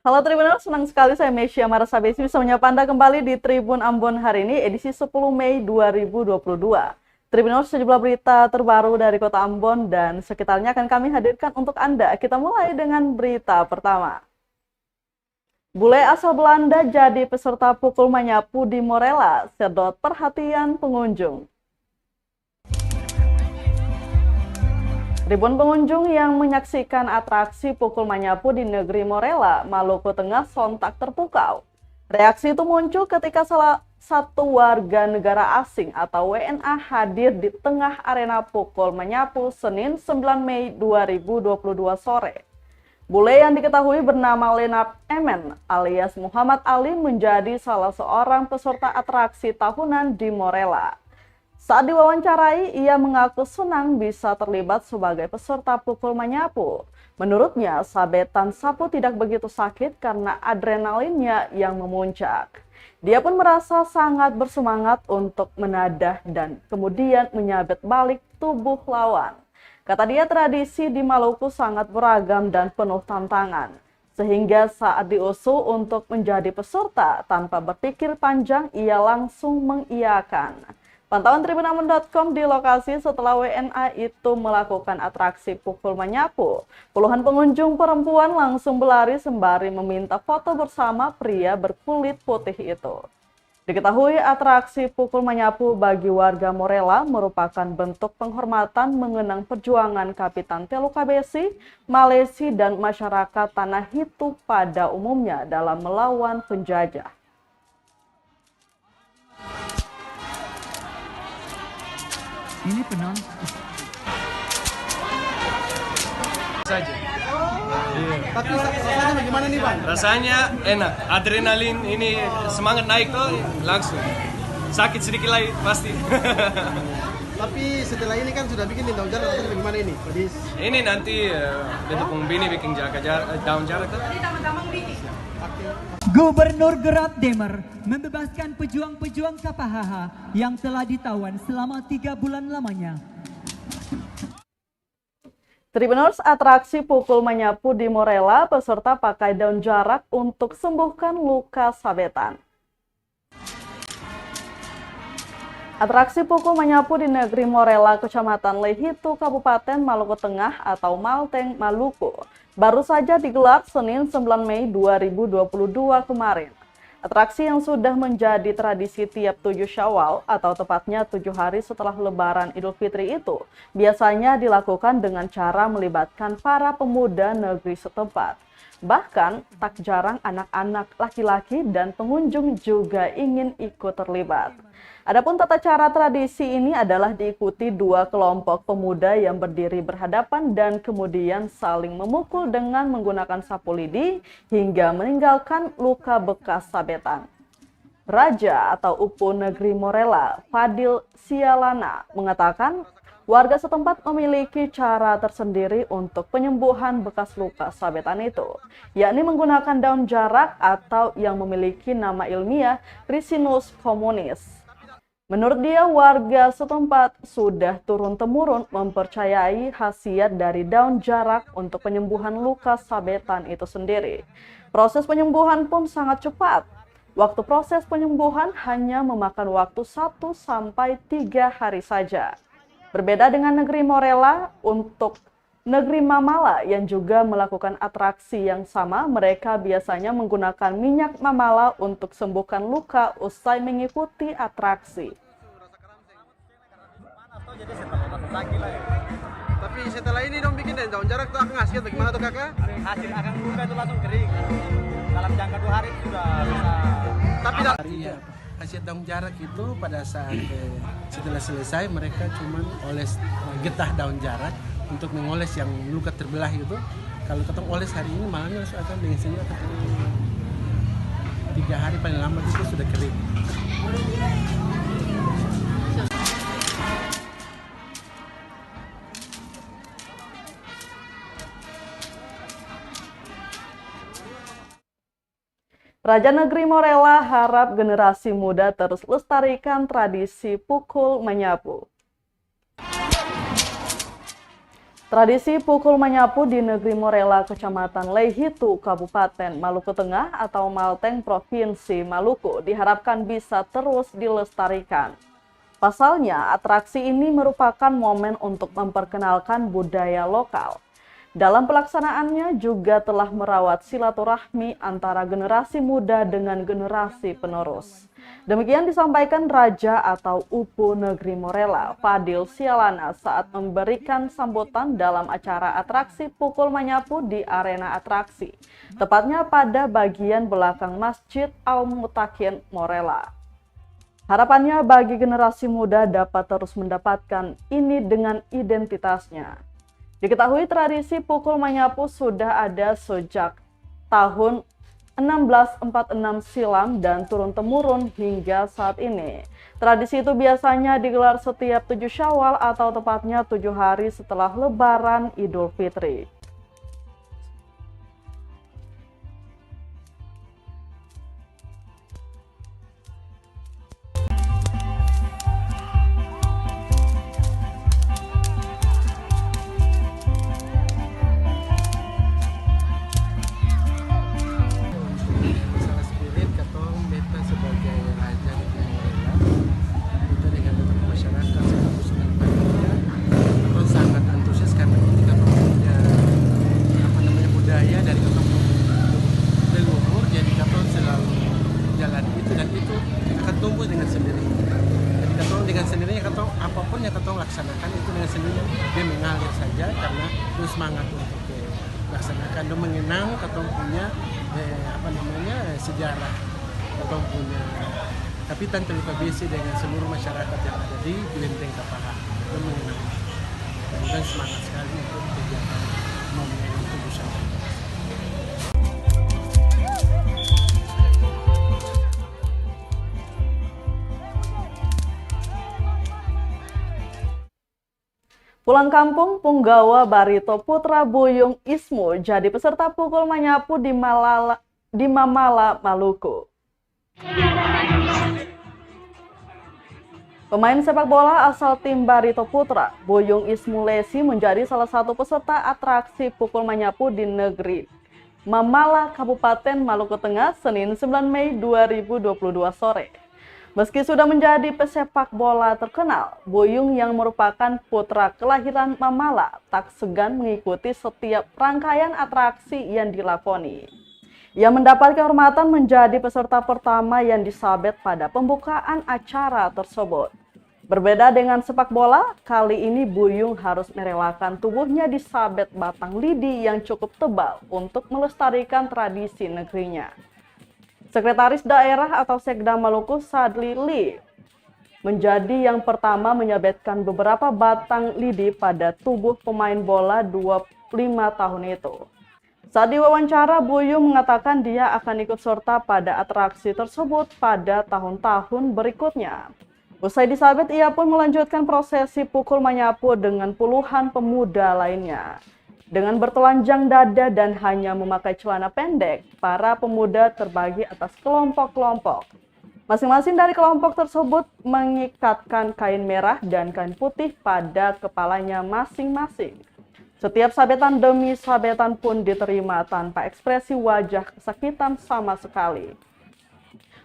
Halo Tribuners, senang sekali saya Mesya Marasabesi bisa menyapa Anda kembali di Tribun Ambon hari ini, edisi 10 Mei 2022. Tribuners, sejumlah berita terbaru dari kota Ambon dan sekitarnya akan kami hadirkan untuk Anda. Kita mulai dengan berita pertama. Bule asal Belanda jadi peserta pukul manyapu di Morella, sedot perhatian pengunjung. Ribuan pengunjung yang menyaksikan atraksi pukul manyapu di negeri Morella, Maluku Tengah sontak terpukau. Reaksi itu muncul ketika salah satu warga negara asing atau WNA hadir di tengah arena pukul manyapu Senin 9 Mei 2022 sore. Bule yang diketahui bernama Lenap Emen alias Muhammad Ali menjadi salah seorang peserta atraksi tahunan di Morella. Saat diwawancarai, ia mengaku senang bisa terlibat sebagai peserta pukul manyapu. Menurutnya, sabetan sapu tidak begitu sakit karena adrenalinnya yang memuncak. Dia pun merasa sangat bersemangat untuk menadah dan kemudian menyabet balik tubuh lawan. Kata dia, tradisi di Maluku sangat beragam dan penuh tantangan. Sehingga saat diusul untuk menjadi peserta, tanpa berpikir panjang, ia langsung mengiyakan. Pantauan tribunambon.com di lokasi setelah WNA itu melakukan atraksi pukul manyapu. Puluhan pengunjung perempuan langsung berlari sembari meminta foto bersama pria berkulit putih itu. Diketahui atraksi pukul manyapu bagi warga Morella merupakan bentuk penghormatan mengenang perjuangan Kapitan Telu Kabesi, Malesi, dan masyarakat Tanah Hitu pada umumnya dalam melawan penjajah. Ini penonton saja. Tapi rasanya bagaimana nih Bang? Rasanya enak, adrenalin ini semangat naik tuh langsung. Sakit sedikit lagi pasti. Tapi setelah ini kan sudah bikin daun jarak, rasanya bagaimana ini? Pedis. Ini nanti Dedukung Bini bikin daun jarak tuh. Gubernur Gerat Demer membebaskan pejuang-pejuang KPHH yang telah ditawan selama 3 bulan lamanya. Tribuners, atraksi pukul manyapu di Morella, peserta pakai daun jarak untuk sembuhkan luka sabetan. Atraksi pukul manyapu di negeri Morella, Kecamatan Lehitu, Kabupaten Maluku Tengah atau Malteng, Maluku, baru saja digelar Senin 9 Mei 2022 kemarin. Atraksi yang sudah menjadi tradisi tiap 7 Syawal atau tepatnya 7 hari setelah Lebaran Idul Fitri itu biasanya dilakukan dengan cara melibatkan para pemuda negeri setempat. Bahkan tak jarang anak-anak laki-laki dan pengunjung juga ingin ikut terlibat. Adapun tata cara tradisi ini adalah diikuti 2 kelompok pemuda yang berdiri berhadapan dan kemudian saling memukul dengan menggunakan sapu lidi hingga meninggalkan luka bekas sabetan. Raja atau Upu Negeri Morella, Fadil Sialana, mengatakan warga setempat memiliki cara tersendiri untuk penyembuhan bekas luka sabetan itu, yakni menggunakan daun jarak atau yang memiliki nama ilmiah Ricinus communis. Menurut dia, warga setempat sudah turun-temurun mempercayai khasiat dari daun jarak untuk penyembuhan luka sabetan itu sendiri. Proses penyembuhan pun sangat cepat. Waktu proses penyembuhan hanya memakan waktu 1 sampai 3 hari saja. Berbeda dengan negeri Morella, untuk negeri Mamala yang juga melakukan atraksi yang sama, mereka biasanya menggunakan minyak mamala untuk sembuhkan luka usai mengikuti atraksi. Tapi setelah ini dong bikin daun jarak tuh akan hasil bagaimana tuh kakak? Hasil akan luka itu langsung kering. Dalam jangka 2 hari sudah bisa. Tapi Iya, hasil daun jarak itu pada saat setelah selesai mereka cuma oles getah daun jarak untuk mengoles yang luka terbelah itu. Kalau ketemu oles hari ini malamnya langsung akan dengan sini akan kering. 3 hari paling lambat itu sudah kering. Raja Negeri Morella harap generasi muda terus lestarikan tradisi pukul manyapu. Tradisi pukul menyapu di negeri Morela, Kecamatan Lehitu, Kabupaten Maluku Tengah atau Malteng, Provinsi Maluku diharapkan bisa terus dilestarikan. Pasalnya, atraksi ini merupakan momen untuk memperkenalkan budaya lokal. Dalam pelaksanaannya juga telah merawat silaturahmi antara generasi muda dengan generasi penerus. Demikian disampaikan Raja atau Upu Negeri Morela, Fadil Sialana saat memberikan sambutan dalam acara atraksi pukul menyapu di arena atraksi, tepatnya pada bagian belakang Masjid Al-Mutakin Morela. Harapannya bagi generasi muda dapat terus mendapatkan ini dengan identitasnya. Diketahui tradisi pukul menyapu sudah ada sejak tahun 1646 silam dan turun-temurun hingga saat ini. Tradisi itu biasanya digelar setiap 7 Syawal atau tepatnya 7 hari setelah Lebaran Idul Fitri. Masalah spirit katong beta sebagai raja di Morela itu dengan beberapa masyarakat sekampus dengan panitia katong sangat antusias karena ini katong punya budaya dari katong leluhur, jadi katong selalu jalan itu dan itu akan tumbuh dengan sendirinya. Jadi katong dengan sendirinya katong apapun yang katong laksanakan itu dengan sendirinya dia mengalir saja karena itu semangat untuk laksanakan dan mengenang katong punya sejarah, katong punya Kapitan Telipa Besi dengan seluruh masyarakat yang ada di Benteng Kapaha dan mengenang dan semangat sekali untuk kegiatan momen Tubuh Syawal. Pulang kampung, Punggawa Barito Putra Buyung Ismu jadi peserta pukul menyapu di Mamala, Maluku. Pemain sepak bola asal tim Barito Putra, Buyung Ismu Lesi menjadi salah satu peserta atraksi pukul menyapu di negeri Mamala, Kabupaten Maluku Tengah, Senin 9 Mei 2022 sore. Meski sudah menjadi pesepak bola terkenal, Buyung yang merupakan putra kelahiran Mamala tak segan mengikuti setiap rangkaian atraksi yang dilakoni. Ia mendapat kehormatan menjadi peserta pertama yang disabet pada pembukaan acara tersebut. Berbeda dengan sepak bola, kali ini Buyung harus merelakan tubuhnya disabet batang lidi yang cukup tebal untuk melestarikan tradisi negerinya. Sekretaris Daerah atau Sekda Maluku Sadli Lee menjadi yang pertama menyabetkan beberapa batang lidi pada tubuh pemain bola 25 tahun itu. Saat diwawancara, Buyung mengatakan dia akan ikut serta pada atraksi tersebut pada tahun-tahun berikutnya. Usai disabet, ia pun melanjutkan prosesi pukul menyapu dengan puluhan pemuda lainnya. Dengan bertelanjang dada dan hanya memakai celana pendek, para pemuda terbagi atas kelompok-kelompok. Masing-masing dari kelompok tersebut mengikatkan kain merah dan kain putih pada kepalanya masing-masing. Setiap sabetan demi sabetan pun diterima tanpa ekspresi wajah kesakitan sama sekali.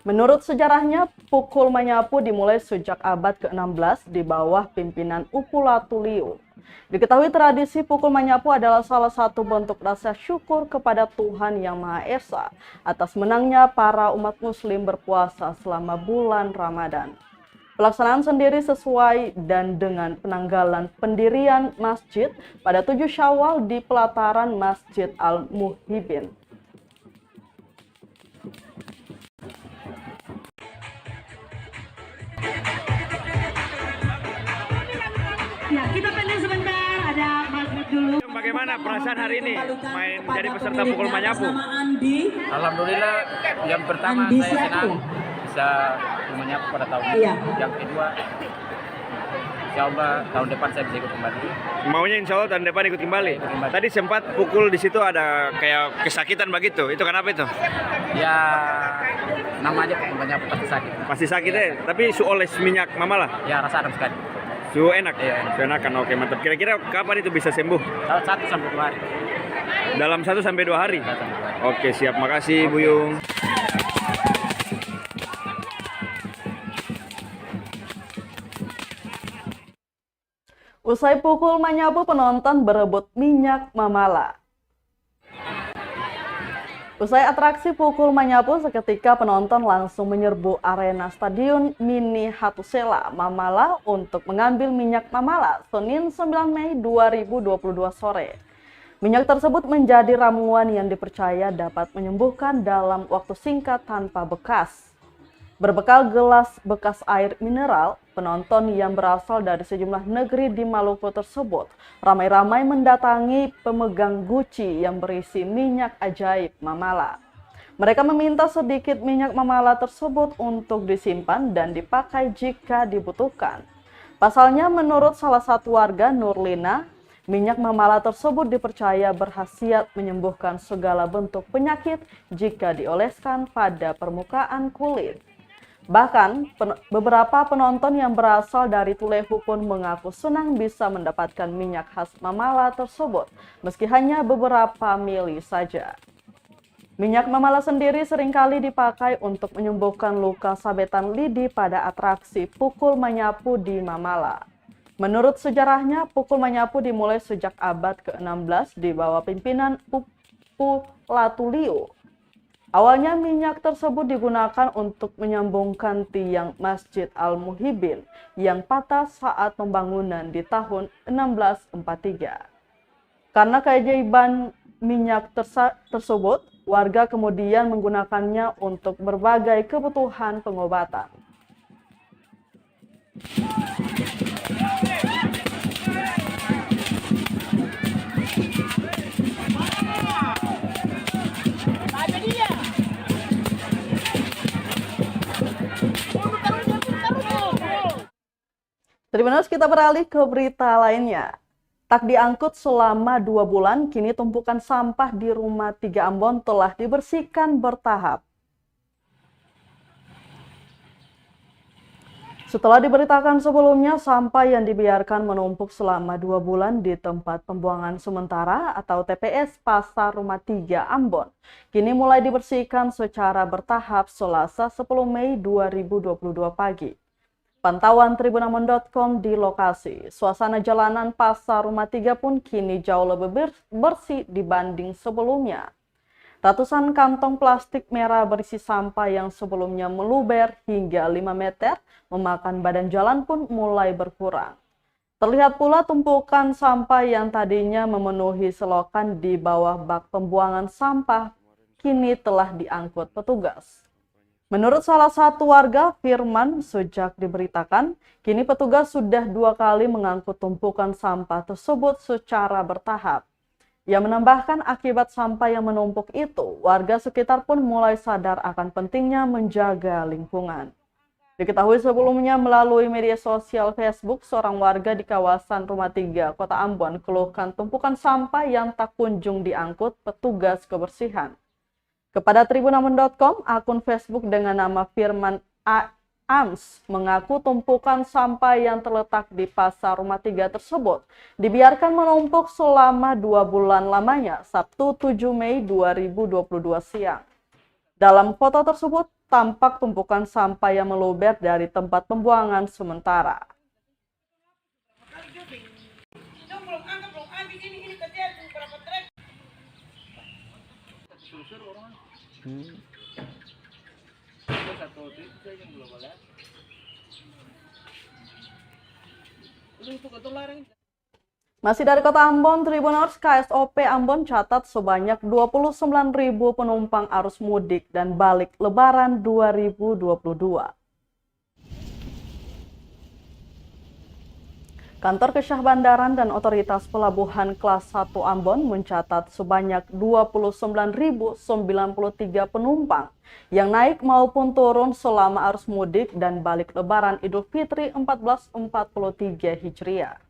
Menurut sejarahnya, pukul menyapu dimulai sejak abad ke-16 di bawah pimpinan Upu Latuliu. Diketahui tradisi pukul menyapu adalah salah satu bentuk rasa syukur kepada Tuhan Yang Maha Esa atas menangnya para umat muslim berpuasa selama bulan Ramadan. Pelaksanaan sendiri sesuai dan dengan penanggalan pendirian masjid pada 7 Syawal di pelataran Masjid Al-Muhibin. Ya, kita pendek sebentar, ada maghrib dulu. Bagaimana perasaan hari ini main jadi peserta pukul menyapu? Alhamdulillah, yang pertama saya senang bisa menyapu pada tahun ini. Yang kedua, insya Allah tahun depan saya bisa ikut kembali. Maunya insya Allah tahun depan ikut kembali. Tadi sempat pukul di situ ada kayak kesakitan begitu. Itu kenapa itu? Ya namanya pukul menyapu pasti sakit. Pasti sakit ya. Tapi oles minyak Mamala. Ya rasa adem sekali. Su enak? Iya, enak. Su enakan, oke mantap. Kira-kira kapan itu bisa sembuh? 1 sampai 2 hari. Dalam 1 sampai 2 hari? 1 sampai 2 hari. Oke siap, makasih Bu Yung. Usai pukul menyapu, penonton berebut minyak mamala. Usai atraksi pukul menyapu, seketika penonton langsung menyerbu arena Stadion Mini Hatusela Mamala untuk mengambil minyak mamala Senin 9 Mei 2022 sore. Minyak tersebut menjadi ramuan yang dipercaya dapat menyembuhkan dalam waktu singkat tanpa bekas. Berbekal gelas bekas air mineral, penonton yang berasal dari sejumlah negeri di Maluku tersebut ramai-ramai mendatangi pemegang guci yang berisi minyak ajaib mamala. Mereka meminta sedikit minyak mamala tersebut untuk disimpan dan dipakai jika dibutuhkan. Pasalnya, menurut salah satu warga, Nurlina, minyak mamala tersebut dipercaya berkhasiat menyembuhkan segala bentuk penyakit jika dioleskan pada permukaan kulit. Bahkan, beberapa penonton yang berasal dari Tulehu pun mengaku senang bisa mendapatkan minyak khas mamala tersebut, meski hanya beberapa mili saja. Minyak mamala sendiri seringkali dipakai untuk menyembuhkan luka sabetan lidi pada atraksi pukul menyapu di Mamala. Menurut sejarahnya, pukul menyapu dimulai sejak abad ke-16 di bawah pimpinan Pupu Latulio. Awalnya minyak tersebut digunakan untuk menyambungkan tiang Masjid Al-Muhibin yang patah saat pembangunan di tahun 1643. Karena keajaiban minyak tersebut, warga kemudian menggunakannya untuk berbagai kebutuhan pengobatan. Tribuners, kita beralih ke berita lainnya. Tak diangkut selama 2 bulan, kini tumpukan sampah di Rumah 3 Ambon telah dibersihkan bertahap. Setelah diberitakan sebelumnya, sampah yang dibiarkan menumpuk selama 2 bulan di tempat pembuangan sementara atau TPS Pasar Rumah 3 Ambon, kini mulai dibersihkan secara bertahap Selasa 10 Mei 2022 pagi. Pantauan tribunambon.com di lokasi, suasana jalanan Pasar Rumah 3 pun kini jauh lebih bersih dibanding sebelumnya. Ratusan kantong plastik merah berisi sampah yang sebelumnya meluber hingga 5 meter memakan badan jalan pun mulai berkurang. Terlihat pula tumpukan sampah yang tadinya memenuhi selokan di bawah bak pembuangan sampah kini telah diangkut petugas. Menurut salah satu warga, Firman, sejak diberitakan, kini petugas sudah 2 kali mengangkut tumpukan sampah tersebut secara bertahap. Ia menambahkan akibat sampah yang menumpuk itu, warga sekitar pun mulai sadar akan pentingnya menjaga lingkungan. Diketahui sebelumnya melalui media sosial Facebook, seorang warga di kawasan Rumah 3, Kota Ambon, keluhkan tumpukan sampah yang tak kunjung diangkut petugas kebersihan. Kepada tribunambon.com, akun Facebook dengan nama Firman Ams mengaku tumpukan sampah yang terletak di Pasar Rumah 3 tersebut dibiarkan menumpuk selama 2 bulan lamanya, Sabtu 7 Mei 2022 siang. Dalam foto tersebut, tampak tumpukan sampah yang meluber dari tempat pembuangan sementara. Masih dari Kota Ambon, Tribuners, KSOP Ambon catat sebanyak 29.000 penumpang arus mudik dan balik Lebaran 2022. Kantor Kesyah Bandaran dan Otoritas Pelabuhan Kelas 1 Ambon mencatat sebanyak 29.093 penumpang yang naik maupun turun selama arus mudik dan balik Lebaran Idul Fitri 1443 Hijriah.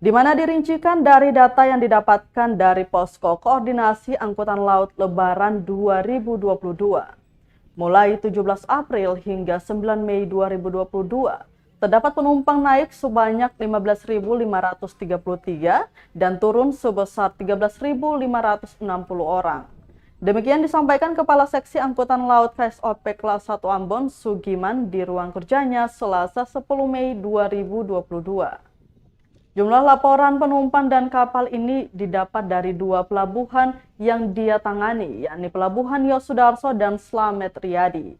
Di mana dirincikan dari data yang didapatkan dari Posko Koordinasi Angkutan Laut Lebaran 2022. Mulai 17 April hingga 9 Mei 2022, terdapat penumpang naik sebanyak 15.533 dan turun sebesar 13.560 orang. Demikian disampaikan Kepala Seksi Angkutan Laut KSOP Kelas 1 Ambon, Sugiman, di ruang kerjanya Selasa 10 Mei 2022. Jumlah laporan penumpang dan kapal ini didapat dari 2 pelabuhan yang dia tangani, yakni Pelabuhan Yosudarso dan Slamet Riyadi.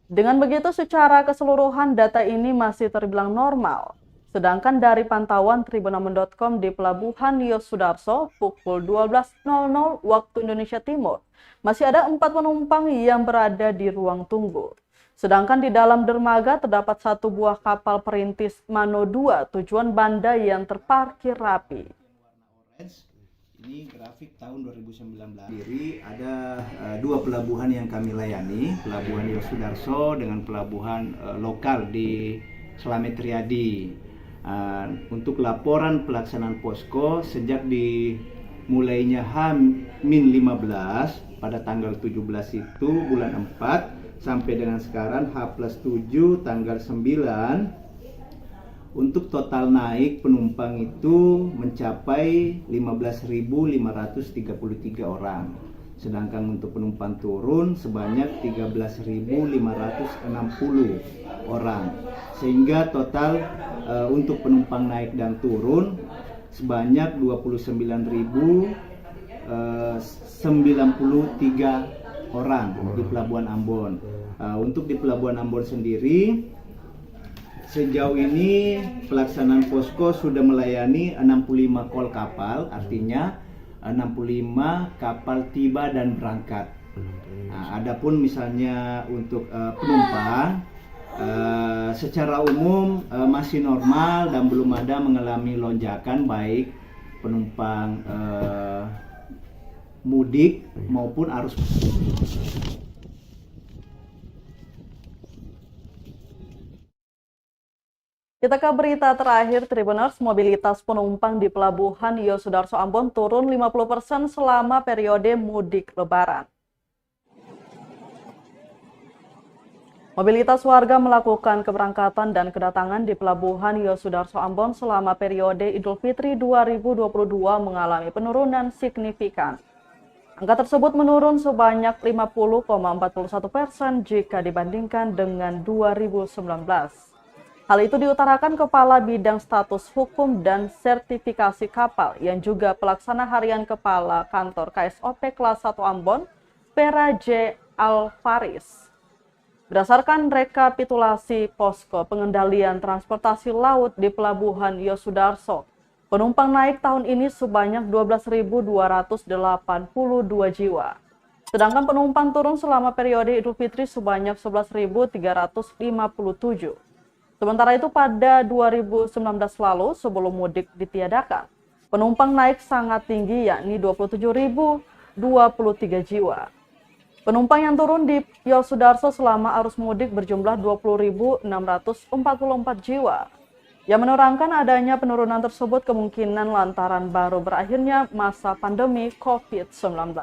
Dengan begitu, secara keseluruhan data ini masih terbilang normal. Sedangkan dari pantauan Tribunambon.com di Pelabuhan Yosudarso pukul 12.00 waktu Indonesia Timur, masih ada 4 penumpang yang berada di ruang tunggu. Sedangkan di dalam dermaga terdapat 1 buah kapal perintis Mano 2 tujuan Banda yang terparkir rapi. Ini grafik tahun 2019. Diri ada 2 pelabuhan yang kami layani, Pelabuhan Yosudarso dengan pelabuhan lokal di Slamet Riyadi. Untuk laporan pelaksanaan posko sejak dimulainya H-15 pada tanggal 17 itu bulan 4 sampai dengan sekarang H+7 tanggal 9, untuk total naik penumpang itu mencapai 15.533 orang. Sedangkan untuk penumpang turun sebanyak 13.560 orang. Sehingga total untuk penumpang naik dan turun sebanyak 29.093 orang di Pelabuhan Ambon. Untuk di Pelabuhan Ambon sendiri, sejauh ini pelaksanaan posko sudah melayani 65 kol kapal, artinya 65 kapal tiba dan berangkat. Adapun misalnya untuk penumpang, secara umum masih normal dan belum ada mengalami lonjakan, baik penumpang mudik maupun arus. Kita ke berita terakhir, Tribuners. Mobilitas penumpang di Pelabuhan Yosudarso Ambon turun 50% selama periode mudik Lebaran. Mobilitas warga melakukan keberangkatan dan kedatangan di Pelabuhan Yosudarso Ambon selama periode Idul Fitri 2022 mengalami penurunan signifikan. Angka tersebut menurun sebanyak 50,41% jika dibandingkan dengan 2019. Hal itu diutarakan Kepala Bidang Status Hukum dan Sertifikasi Kapal yang juga pelaksana harian Kepala Kantor KSOP Kelas 1 Ambon, Pera J. Alvaris. Berdasarkan rekapitulasi posko pengendalian transportasi laut di Pelabuhan Yosudarso, penumpang naik tahun ini sebanyak 12.282 jiwa. Sedangkan penumpang turun selama periode Idul Fitri sebanyak 11.357. Sementara itu pada 2019 lalu sebelum mudik ditiadakan, penumpang naik sangat tinggi yakni 27.023 jiwa. Penumpang yang turun di Yosudarso selama arus mudik berjumlah 20.644 jiwa. Yang menerangkan adanya penurunan tersebut kemungkinan lantaran baru berakhirnya masa pandemi COVID-19.